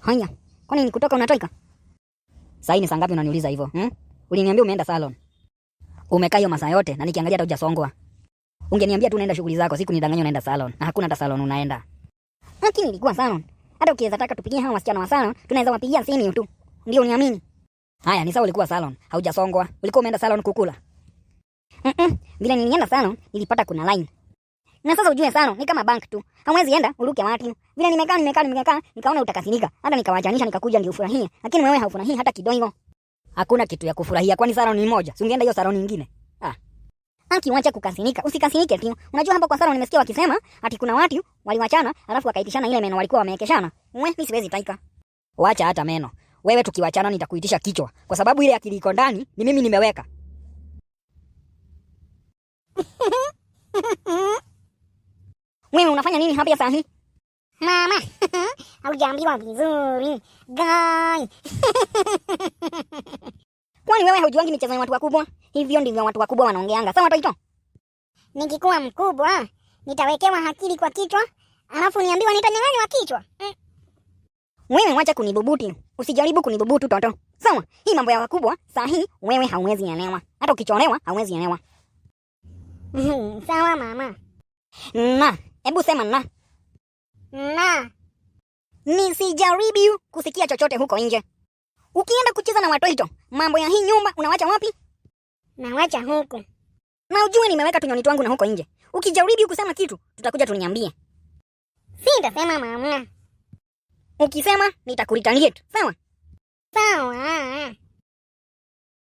Haya, kwani ni kutoka unatoika? Sasa ni saa ngapi unaniuliza hivyo? Uliniambia umeenda salon. Umekaa hiyo masaa yote na nikiangalia hata hujasongwa. Ungeniambia tu unaenda shughuli zako, siku nidanganya unaenda salon. Na hakuna hata salon unaenda. Lakini nilikuwa salon. Hata ukiweza taka tupigie hao wasichana wa salon, tunaweza wapigia simu tu. Ndio uniamini. Haya, ni sawa ulikuwa salon, haujasongwa. Ulikuwa umeenda salon kukula. Vile nilienda salon, nilipata kuna line. Na sasa ujue salon ni kama bank tu. Hamwezi enda uruke watu. Vile nimekaa, nikaona utakasirika. Hata nikawaachanisha nikakuja ndio ufurahie. Lakini wewe haufurahii hata kidogo. Hakuna kitu ya kufurahia, kwani salon ni moja. Si ungeenda hiyo salon nyingine? Anki, wacha kukasirika. Usikasirike tu. Unajua hapa kwa salon nimesikia wakisema ati kuna watu waliwachana alafu wakaitishana ile meno walikuwa wameekeshana. Mimi siwezi taika. Wacha hata meno. Wewe tukiwachana nitakuitisha kichwa kwa sababu ile akili iko ndani ni mimi nimeweka. Wewe unafanya nini hapa saa hii? Mama, haujaambiwa vizuri. Guy. Kwani wewe haujuangi michezo ya watu wakubwa? Hivyo ndivyo watu wakubwa wanaongeanga. Sawa Toito? Nikikuwa mkubwa, nitawekewa akili kwa kichwa, alafu niambiwa nitanyang'anywa kichwa. Wewe wacha kunibubuti. Usijaribu kunibubutu Toto. Sawa? Hii mambo ya wakubwa, saa hii wewe hauwezi elewa. Hata ukicholewa hauwezi elewa. Sawa mama. Na, hebu sema na. Na. Nisijaribu kusikia chochote huko nje. Ukienda kucheza na watoto, mambo ya hii nyumba unawacha wapi? Nawacha huku. Na ujue nimeweka tunyoni twangu na huko nje. Ukijaribu kusema kitu, tutakuja tuniambie. Sitasema mama. Ukisema nitakuretaliate. Sawa? Sawa.